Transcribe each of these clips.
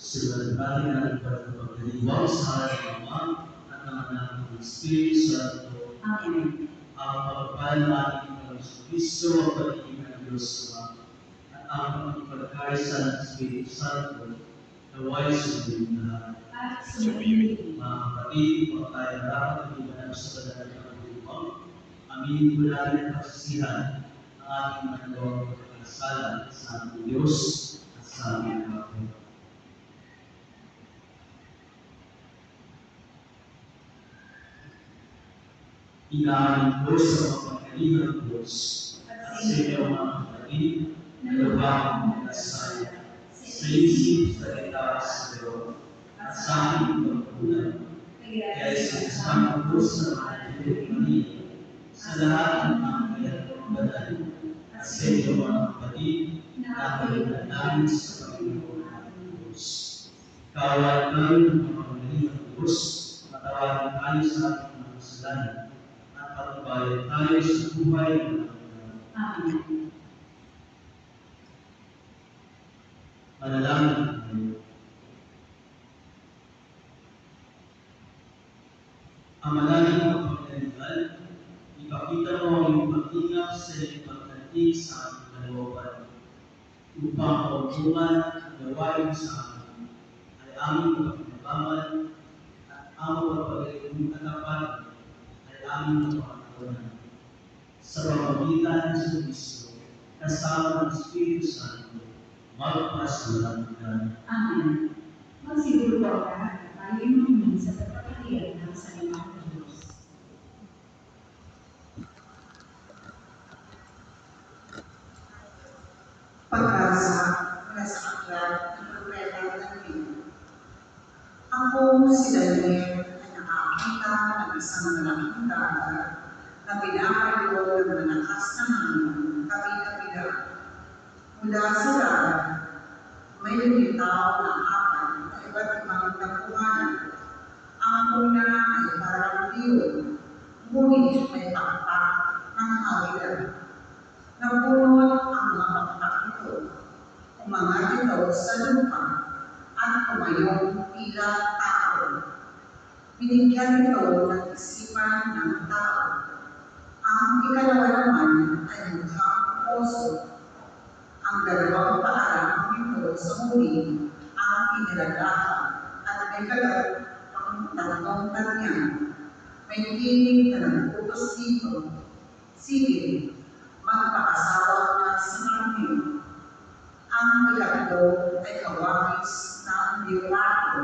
Sebaliknya dari pagdiriwang sa Ama at ng Anak ng Espiritu Santo. Amen. Ang pagpapahal natin ng Kristo ang pagiging ng Diyos Ama at ang pagkaisa ng Espiritu Santo naway sumunod na At sumunod. mga kapatid, kung tayo dapat ibanag sa banal na pagdiriwang, aminin po natin ang pagsisihan ng ating manawang pagkakasala sa ating Diyos at sa aming kapatid. Inaamin ko sa mapagaling ng Diyos at sa inyo mga kapatid na lubhang magkasaya sa isip, sa itaas sa Diyos at sa aming pagkulang. Kaya sa kasama ko sa mga Pilipinas sa lahat ng mga kayatong banal at sa inyo mga kapatid na ako'y namin sa Panginoon nating Diyos. Kawan tayo ng mapagaling ng Diyos, matawarin tayo sa ating mga kasalanan, patubayan tayo sa buhay ng Amen. Manalangin tayo. Ang manalangin ng pagkalitan, ipakita mo ang iyong pag-ingat sa iyong pagkantig sa aming kalooban, upang kautungan at gawain sa amin ay aming pagkakabaman at aming pagpagaling katapat ay aming pagkakabaman. Sa pamamagitan ng Kristo, kasama ng Espiritu Santo, magpasalamat. Amen. Magsiguro po ang lahat na tayo inumin sa pagpapahayag ng salita ng Diyos. Pagbasa mula sa aklat ng propeta Daniel. Ako si Daniel ay nakakita ng isang malaking dagat na pinapalo ng malakas na hangin kapit-kapila. Mula sa dagat, may lumitaw na apat na iba't ibang tagpuan. Ang una ay parang liyon, ngunit may pakpak ng kawilan. Nabunot ang mga pakpak ito, umangat ito sa lupa at tumayong tila tao. Binigyan ito ng isipan ng tao. Ang ikalawa naman ay mukhang oso. Ang dalawang paa nito sa huli ang inilagaka at may kagat ang tatlong kanya. May tinig na nagputos dito. Sige, magpakasawa ka sa kanya. Ang ikatlo ay kawangis ng liwato.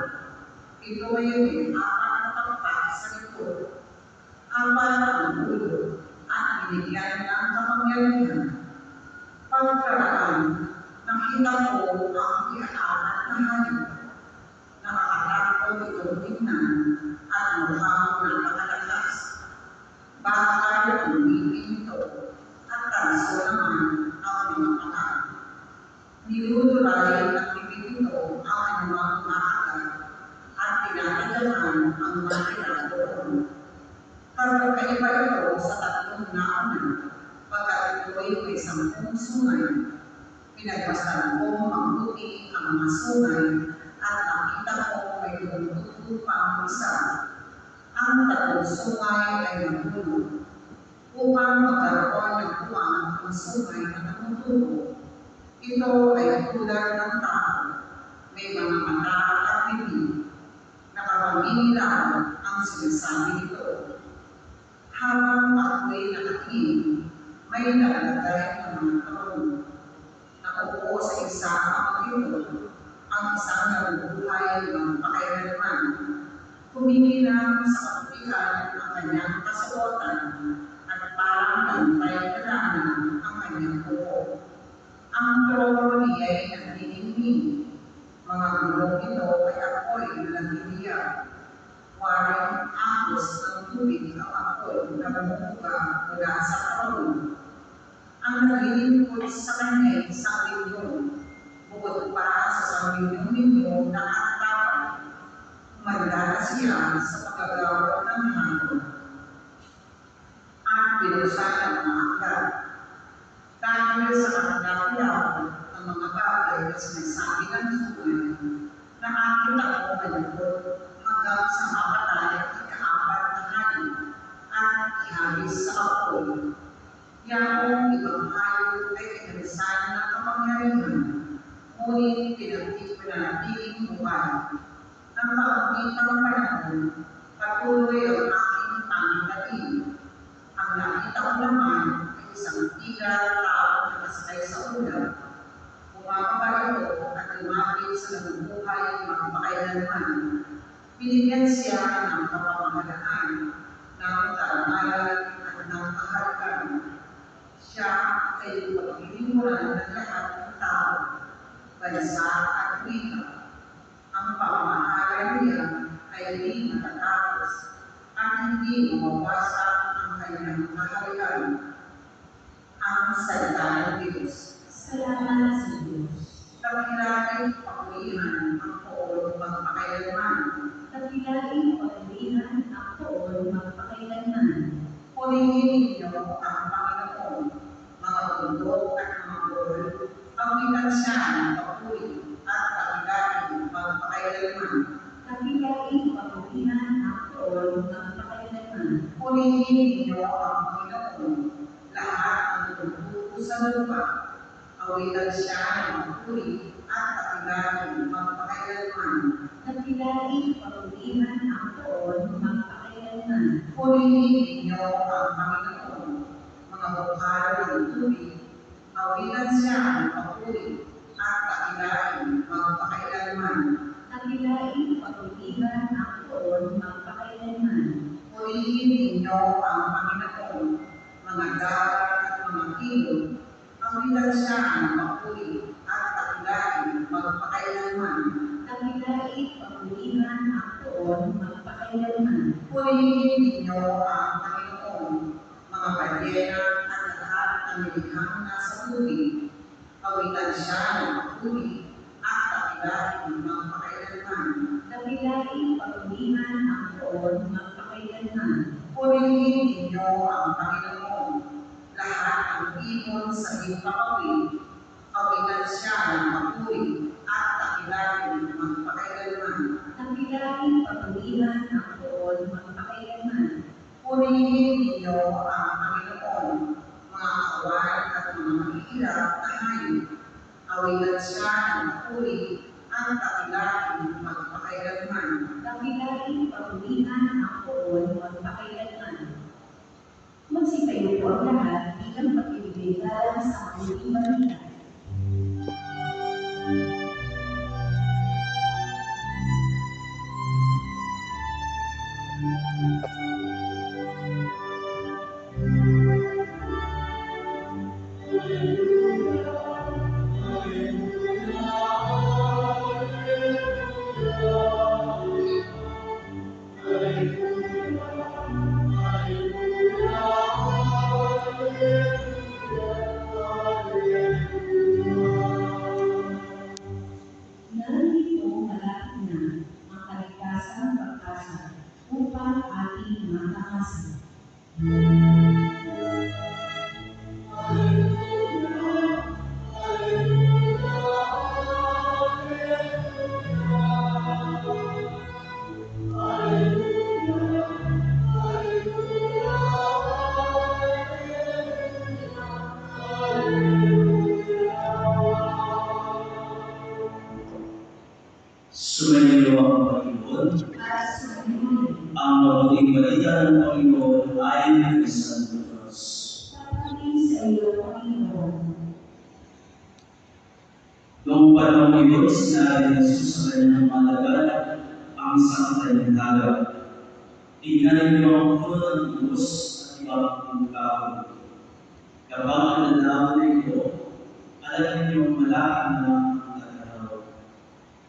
Ito ay may apat na pakpak sa likod, apat ang ulo, at binigyan ng kapangyarihan. Pagkaraan, nakita ko ang iaapat na hayop. Nakakatakot itong tingnan at mukhang napakalakas. Bakal ang ngipin ito at tanso naman ang mga paa. Niluturay ng bibig ito ang anumang maagat at tinatagalan ang mga doon. Pagkakaiba ito sa tatlong nauna, pagkat ito'y may 10 sungay. Pinagmasdan ko mabuti ang mga sungay at nakita ko may tumutubo pang isa. Ang tatlong sungay ay nabulog. Upang magkaroon ng buwang ang sungay na tumutubo, ito ay tulad ng tao, may mga mata at bibig. Nakapaminilaw ang sinasabi nito. Habang ako'y nakatingin, may nakalagay ng mga taon. Nakaupo sa isa ang ito, ang isang nabubuhay ng pakailanman. Kumikilang sa kaputihan ang kanyang kasuotan at parang bantay kalana ang kanyang buhok. Ang trono niya ay nagdiningning. Mga gulong ito ay ako'y nalagiliya. Waring agos ng tubig ang ako'y namumuga mula sa trono. Ang naglilingkod sa kanya ay isang milyon, bukod pa sa 1 milyon na katapang. Mandala siya sa pagkagawa ng hangin. At binusan ang mga aklat. Dahil sa kanilang ang mga bagay na sinasabi ng sungay na Yaong ibang hayop ay kinalisan ng kapangyarihan, ngunit pinanatiling buhay. Ng kaunting panahon, patuloy ang aking pangingin. Ang nakita ko naman ay isang tiga tao na nakasakay sa ulan. Bumababa ito at lumapit sa nabubuhay magpakailanman. Binigyan siya ng kapamahalahan, ng karangalan at ng kahalagan. Siya ay pagpilimuran ng lahat ng tao, bansa at wika. Ang pamamahala niya ay hindi matatapos at hindi mawawasak ang kanyang kahalagan. Ang salita ng Diyos. Salamat sa Diyos. Dakilain pakulihan ang poon magpakailanman. Dakilain pagpilihan ang poon magpakailanman. Purihin ninyo ang Panginoon, mga bundok at mga gol, ang bitansya ng papuri at dakilain magpakailanman. Dakilain pagpilihan ang poon magpakailanman. Purihin ninyo ang Panginoon, lahat ng tumutuko sa lupa. Awitan siya ng papuri at dakilain magpakailanman. Dakilain pagpilihan ang poon magpakailanman. Purihin ninyo ang Panginoon, mga bukal ng tubig. Awitan siya ng papuri at dakilain magpakailanman. Dakilain pagpilihan ang poon magpakailanman. Purihin ninyo ang Panginoon, mga dagat at mga ilog. Awitan siya ng papuri at dakilain magpakailanman. Dakilain pagpilihan ang poon magpakailanman. Purihin ninyo ang Panginoon, mga balyena at lahat ng nilikhang nasa tubig. Awitan siya ng papuri at dakilain magpakailanman. Dakilain pagpilihan ang poon magpakailanman. Purihin ninyo ang Panginoon, lahat ng ibon sa himpapawid. Awitan siya ng papuri at dakilain magpakailanman. Dakilain pagpilihan ang poon magpakailanman. Purihin ninyo ang Panginoon, mga kawan at mga mahihirap na hayop. Awitan siya ng papuri at dakilain magpakailanman. Dakilain pagpilihan ang poon magpakailanman. Magsitayo po ang lahat bilang pag-ibigay galang sa ating balita. Narito malapit na ang kaligtasang pagkasa upang ating matakasan. Sumainyo ang Panginoon. Ang mabuting balita ng Panginoon ayon kay Santo Diyos. Papangin sa iyo, Panginoon. Noong panahon iyon, sinabi ni Jesus sa kanyang mga dagat ang isang kanyang dagat. Tingnan ninyo ang puno ng Diyos at ibang kahoy. Kapag nalalaman ninyo, alam ninyo malaki na ang nagaraw.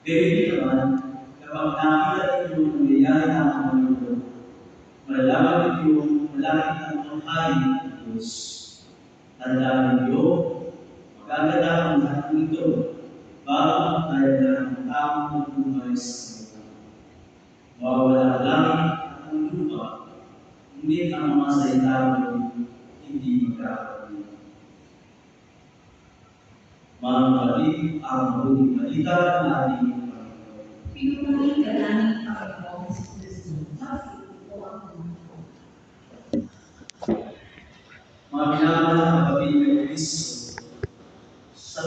Ganyan naman, kapag nakita ninyo ang nangyayari ng Panginoon, malalaman ninyo malaki ang tanghayin ng Diyos. Tandaan ninyo, magaganda ang lahat nito bago ang tayo ng tamang buhay sa Panginoon. Mawawala ang langit at ang lupa, ngunit ang mga salita mo hindi magkakaroon. Mga kapatid, ang mabuting balita ng ating Panginoon. Pinupuri ka namin, Panginoong Kristo. Bakit ito ang Panginoon? Mga pinapalakad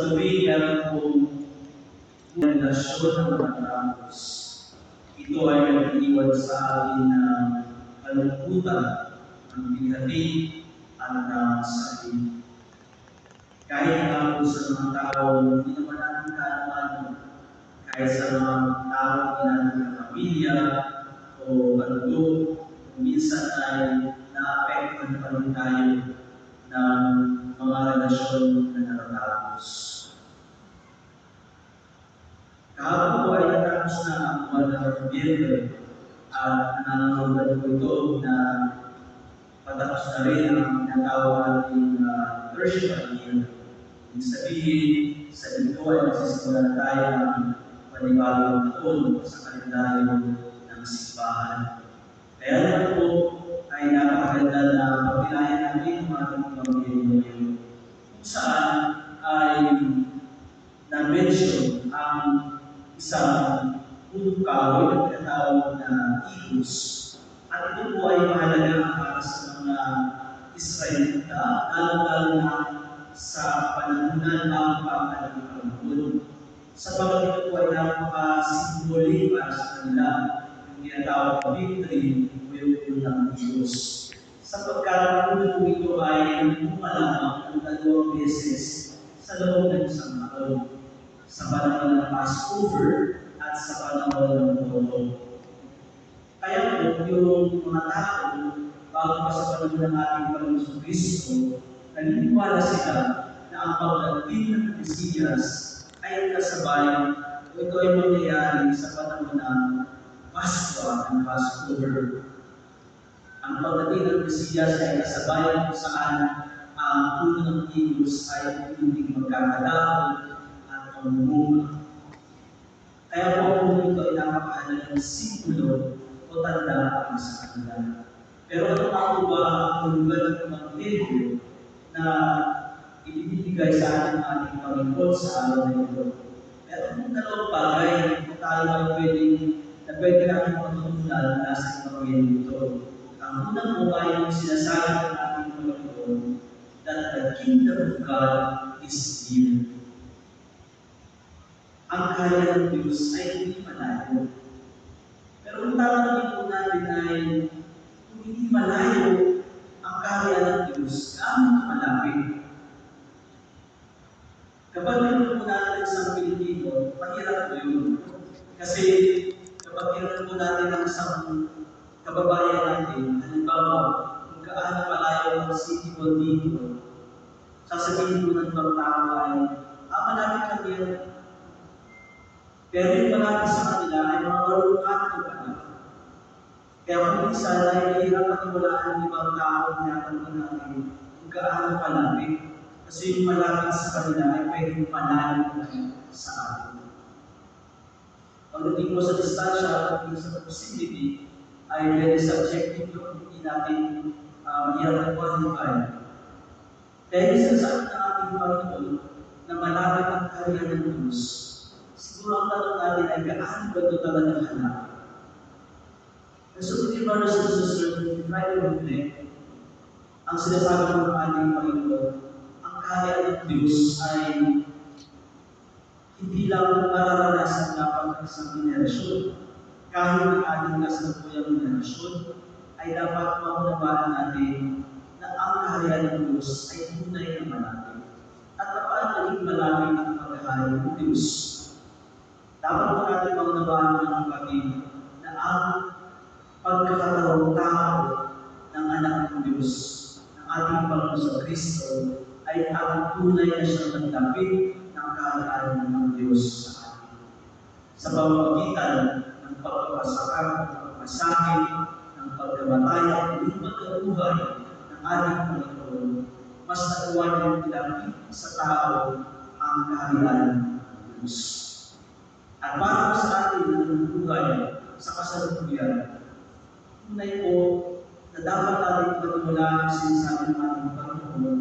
gabi, meron pong relasyon ng mga tamos. Ito ay nag-iwan sa atin ng kalungkutan, ng bigati, at ng sakit. Kahit ako sa mga tao, hindi naman natin kaalaman, kahit sa mga tao natin ng pamilya o kalugo, minsan ay naapektuhan pa rin tayo ng mga relasyon na natatapos. Kahapon po ay natapos na ang buwan ng Nobyembre at nanonood po ito na patapos na rin ang tinatawag nating Tertiary Year. Ibig sabihin, sa ito ay magsisimula tayo ng panibagong taon sa kalendaryo ng simbahan. Kaya naman po ay napakaganda na pagpilayan natin ang ating Evangelyo ngayon, kung saan ay na-mention ang isang punong kahoy na tinatawag na Igus. At ito po ay mahalaga para sa mga Israelita, lalo-lalo na sa panahunan ng pangkalangkalangkul. Sapagat ito po ay napaka-simboli para sa kanila, yung tinatawag na victory o yung ng Diyos. Sapagkat po ito ay pumalamang ng 2 beses sa loob ng isang taon, sa panahon ng Passover at sa panahon ng Tolo. Kaya po yung mga tao, bago pa sa panahon ng ating Panginoon Kristo, naniniwala sila na ang pagdating ng Mesiyas ay kasabay o ito ay mangyayari sa panahon ng Pasko, ng Passover. Ang pagdating ng Mesiyas ay kasabay kung saan ang puno ng Igus ay hindi magkakadapot at mamumunga. Kaya po kung ito ay napakahalagang simbolo o tanda para sa kanila. Pero ano pa po ba ang lugar ng Evangelyo na ibibigay sa ating Panginoon sa araw na ito? Meron pong dalawang bagay na tayo ay pwede natin matutunan na sa Evangelyo ito. Ang unang po ay yung sinasabi ng ating Panginoon that the kingdom of God is near. Ang kaya ng Diyos ay hindi malayo. Pero ang tatanungin po natin ay kung hindi malayo ang kaya ng Diyos, gaano malapit? Kapag meron po natin isang Pilipino, mahirap po yun. Kasi kapag meron po natin ang isang kababayan natin, halimbawa, kung gaano malayo ang city mo dito, sasabihin po ng ibang tao ay, malapit lang yan. Pero yung malapit sa kanila ay mga marunong pa na. Kaya kung minsan ay mahirap paniwalaan ng ibang tao na natin natin kung gaano kalapit. Kasi yung malapit sa kanila ay pwedeng malayo sa atin. Pagdating mo sa distansya, pagdating sa proximity, ay very subjective kung hindi natin mahirap qualify. Kaya isasabi ng ating Panginoon na malapit ang karya ng Diyos. Siguro ang tanong natin ay gaano ba ito talaga hanapin? So, dear brothers and sisters, right over there, ang sinasabi ng ating Panginoon, ang kaya ng Diyos ay hindi lang mararanasan dapat ng isang henerasyon. Kahit ang ating kasalukuyang henerasyon, ay dapat maunawaan natin na ang kaya ng Diyos ay tunay na malapit. At paano naging malapit ang paghahari ng Diyos? Dapat po natin maunawaan ng kapatid na ang pagkakataong tao ng anak ng Diyos, ng ating Panginoon sa Kristo, ay ang tunay na siyang nagdapit ng kaharian ng Diyos sa atin. Sa pamamagitan ng pagpapasakit, ng pagpapasakit, ng pagkamatay at yung pagkabuhay ng ating Panginoon, mas nakuha niyang tinapit sa tao ang kaharian ng Diyos. At para sa atin na nabubuhay sa kasalukuyan, tunay po na dapat natin pagmula ang sinasabi ng ating Panginoon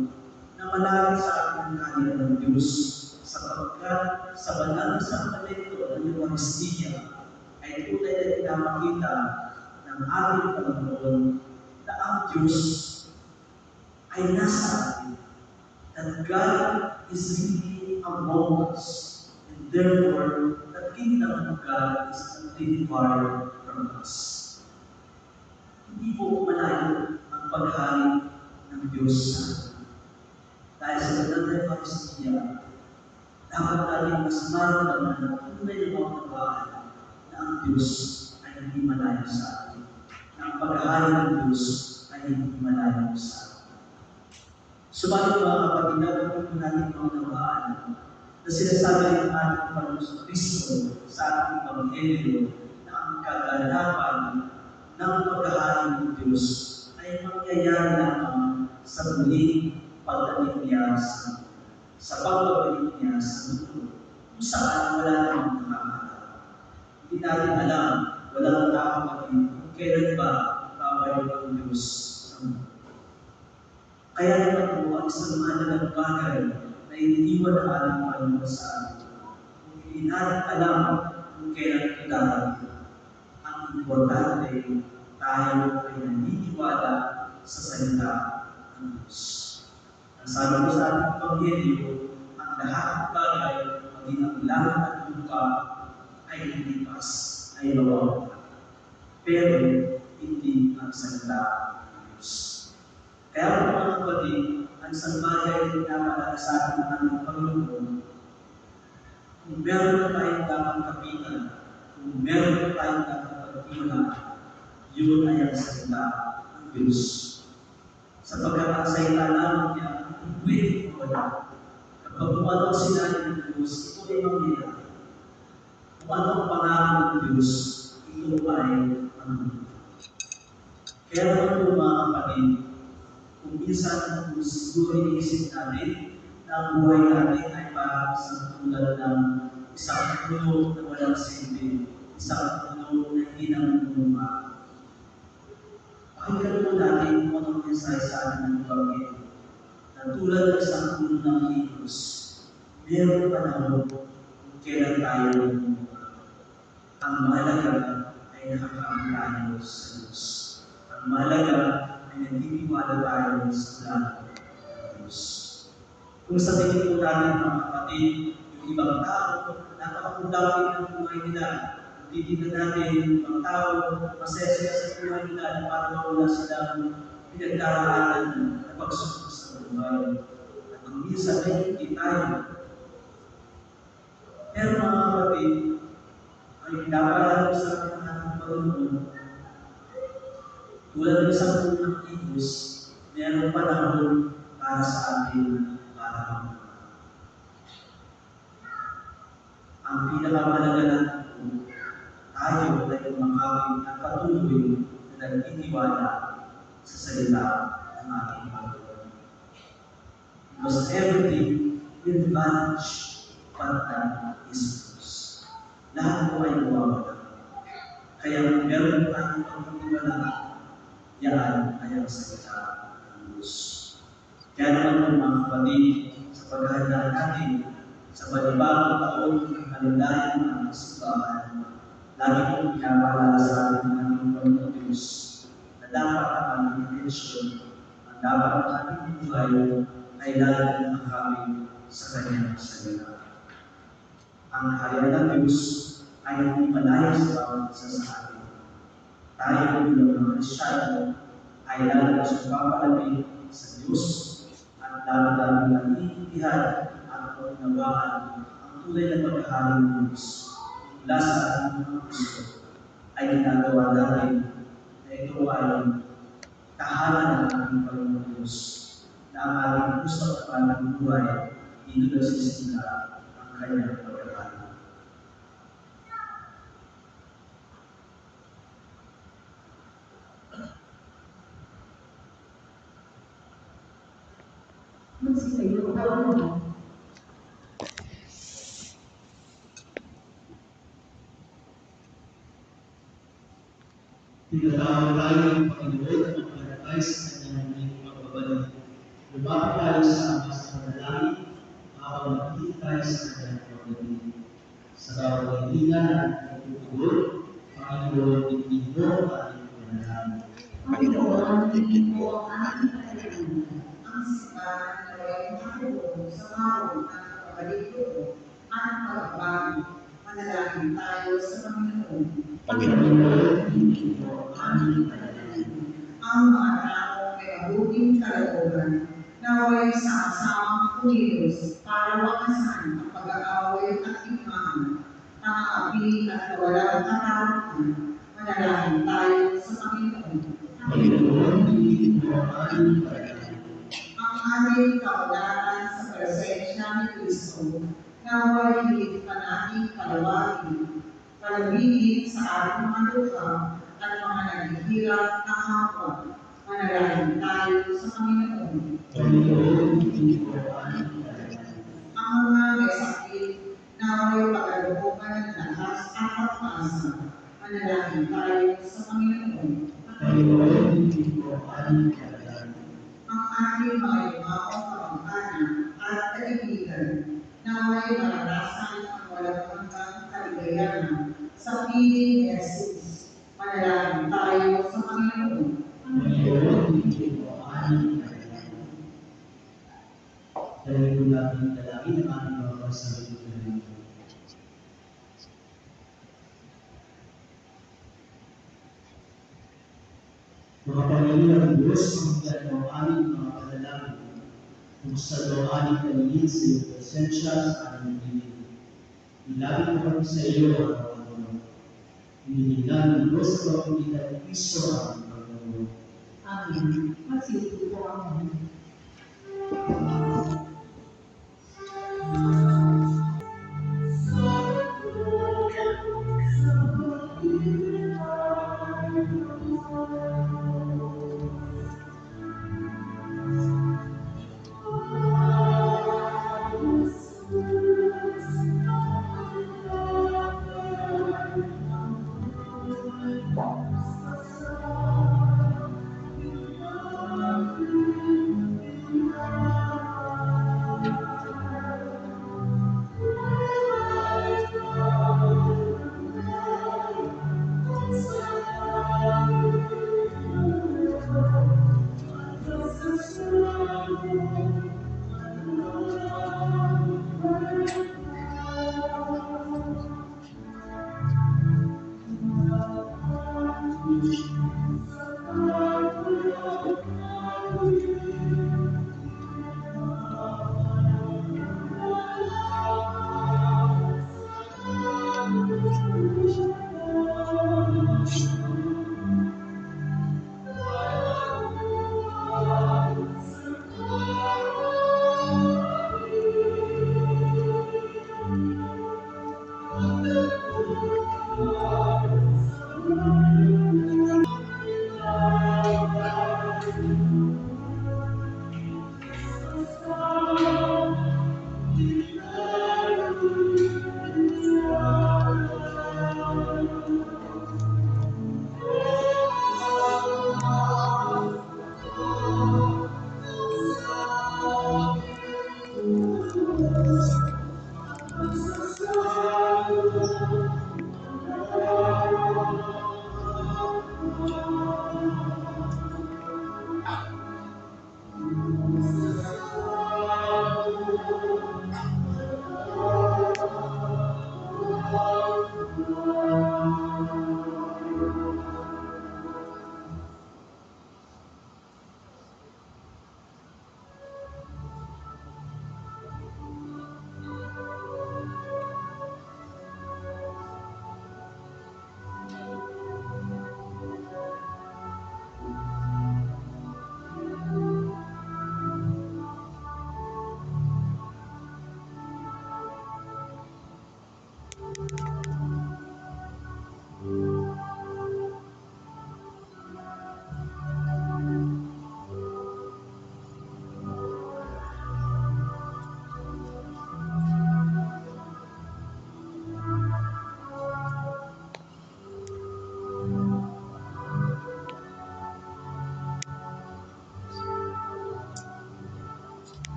na malapit sa ating ang kaharian ng Diyos, sapagkat sa banal na sakramento ng Eucharistia ay tunay na pinapakita ng ating Panginoon na ang Diyos ay nasa atin. That God is really among us, and therefore the kingdom of God is not really far from us. Hindi po malayo ang paghari ng Diyos sa atin. Dahil sa banal na Eucharistia, dapat natin mas maramdaman na tunay na mapagpapaan na ang Diyos ay hindi malayo sa atin. Na ang paghari ng Diyos ay hindi malayo sa atin. Subalit mga kapatid, dapat po natin maunawaan na sinasabi ng ating Panginoon Kristo sa ating Ebanghelyo na ang kaganapan ng paghahari ng Diyos ay mangyayari lamang sa muling pagdating niya sa pagbabalik niya sa mundo kung saan wala namang nakakatawa. Hindi natin alam, walang nakakapatid kung kailan ba babalik ang Diyos sa mundo. Kaya naman po ang isang mahalagang bagay na iniiwan ng ating Panginoon sa atin. Kung hindi natin alam kung kailan ito darating, ang importante tayo ay naniniwala sa salita ng Diyos. Ang sabi ko sa ating Ebanghelyo, ang lahat ng bagay, maging ang langit at lupa, ay lilipas, ay mawawala. Pero hindi ang salita ng Diyos. Kaya mga kapatid, ang isang bagay na pinapaalala sa atin ng ating Panginoon, kung meron na tayong dapat kapitan, kung meron na tayong dapat pagtiwalaan, yun ay ang salita ng Diyos. Sapagkat ang salita namin niya, hindi mawala. Kapag kung ano ang sinabi ng Diyos, ito ay mangyayari. Kung ano ang pangako ng Diyos, ito ay mangyayari. Kaya naman po mga kapatid, kung minsan kung siguro iisip natin na ang buhay natin ay parang isang tulad ng isang puno na walang silbi, isang puno na hindi naman bunga. Pakinggan po natin kung anong mensahe sa atin ng Ebanghelyo. Na tulad ng isang puno ng higos, meron panahon kung kailan tayo bunga. Ang mahalaga ay nakakaamit tayo sa Diyos. Ang mahalaga ay nagtitiwala tayo sa plan ng Diyos. Kung sa tingin po natin mga kapatid, yung ibang tao, napakapundaki ng buhay nila. Hindi na natin yung ibang tao, masaya sa buhay nila na parang wala silang pinagdaraanan na pagsubok sa buhay. At kung minsan ay hindi tayo. Pero mga kapatid, ay pinapaalala sa akin ng ating Panginoon, tulad ng isang punong higos, mayroong panahon para sa ating para. Ang pinakamalaga natin tayo ay kumakawin at patuloy na nagtitiwala sa salita ng ating Panginoon. Because everything will vanish, but that is Diyos. Lahat po ay mawawala. Kaya kung meron tayong pagtitiwala, yan ay ang salita ng Diyos. Kaya naman mga kapatid, sa paghahanda natin sa panibagong taon ng kalendaryo ng ating simbahan, lagi kong pinapaalala sa atin ng ating Panginoon Diyos na dapat ang ating intensyon, ang dapat ang ating buhay ay lagi nakakawin sa kanyang salita. Ang harian ng Diyos ay hindi malayo sa bawat isa sa atin. Tayo bilang mga Kristyano ay lalo sa papalapit sa Diyos at lalo naiintindihan at paunawaan ang tunay na paghahari ng Diyos mula sa ating mga puso ay ginagawa natin na ito ay tahanan ng ating Panginoon Diyos na ang ating puso at ating buhay dito nagsisila ang kanyang paghahari. Magsisayo ka naman. Tinatawag tayo ng Panginoon at magparatay sa kanyang muling pagbabalik. Lumapit tayo sa Ama sa panalangin habang naghihintay sa kanyang pagbabalik. Sa bawat kaibigan at pagtutugon, Panginoon, tingin mo ang ating panalangin. Panginoon, tingin mo ang aking panalangin. ang simbahan ay naroon sa maroon at pagbalik loob at pagbabago. Manalangin tayo sa Panginoon. Panginoon, hindi mo aming panalangin. Ang mga tao may mabuting kalooban, naway sama-samang kumilos para wakasan ang pag-aaway at digmaan, pang-aapi at kawalang katapusan. Manalangin tayo sa Panginoon. Panginoon, hindi mo aming panalangin. Ang aming kaunlaran sa presensya ni Kristo, naway higit pa nating palawigin sa ating mga luha at mga naghihirap na kapwa. Manalangin tayo sa Panginoon. Panginoon, hindi mo aming panalangin. Ang mga may sakit, naway pagkalooban ng lakas at pagpasa. Manalangin tayo sa Panginoon. Panginoon, hindi mo aming panalangin. Ang ating mga yumaong kapangkanan at kaibigan, naway maranasan ang walang hanggang kaligayahan sa piling ni Jesus. Manalangin tayo sa Panginoon. Panginoon, hindi mo aming panalangin. Dahil po natin dalangin ang aming mga kasama ng mga Panginoon Diyos, mahigyan mo ang aming mga panalangin. Kumusta daw aming kaligid sa iyong presensya sa aming piling. Ilapit mo kami sa iyo ang Panginoon. Hinihingan ng Diyos sa pamamagitan ng Kristo ang Panginoon. Amen. Magsiupo po ang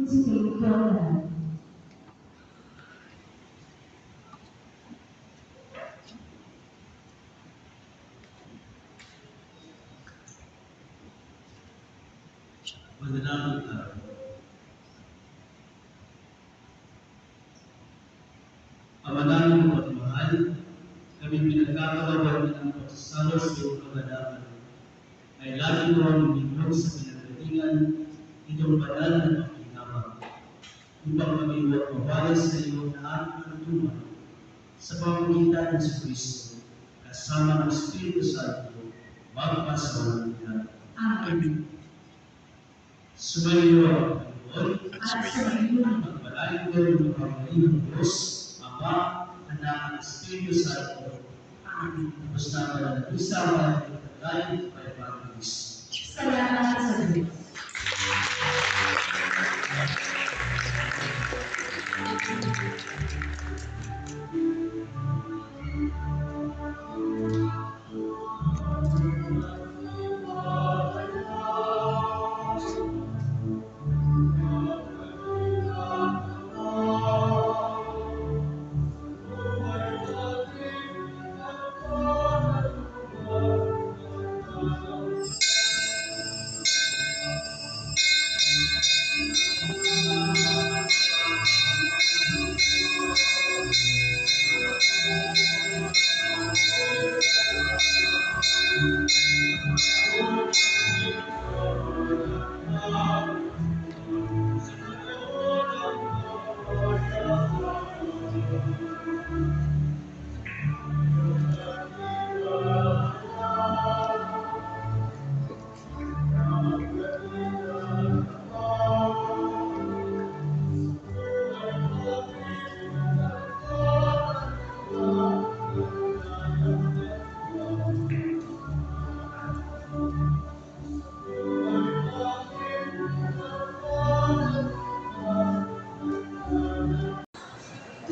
Magsitayo po ang lahat. Manalangin tayo. Amanangin mo at mahal, kami pinagkakalawan ng pagsasalo sa iyong kaganapan ay lagi mo ang minimum sa pinagdatingan itong banal na pakinabang upang kami huwag mawalan sa iyo na aming kalutuman sa pamamagitan ng Kristo kasama ng Espiritu Santo magpasawalang hanggan. Amen. Sumayo ang Panginoon At sa iyo, magpalain ko ng pamamagitan ng Diyos, Ama, Anak, at Espiritu Santo. Amen. Basta na isama ng pagkain ay pag-ibig. Salamat sa Diyos.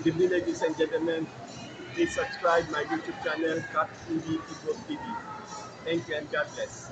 Good evening, ladies and gentlemen. Please subscribe my YouTube channel, CAP TV, Igbo TV. Thank you and God bless.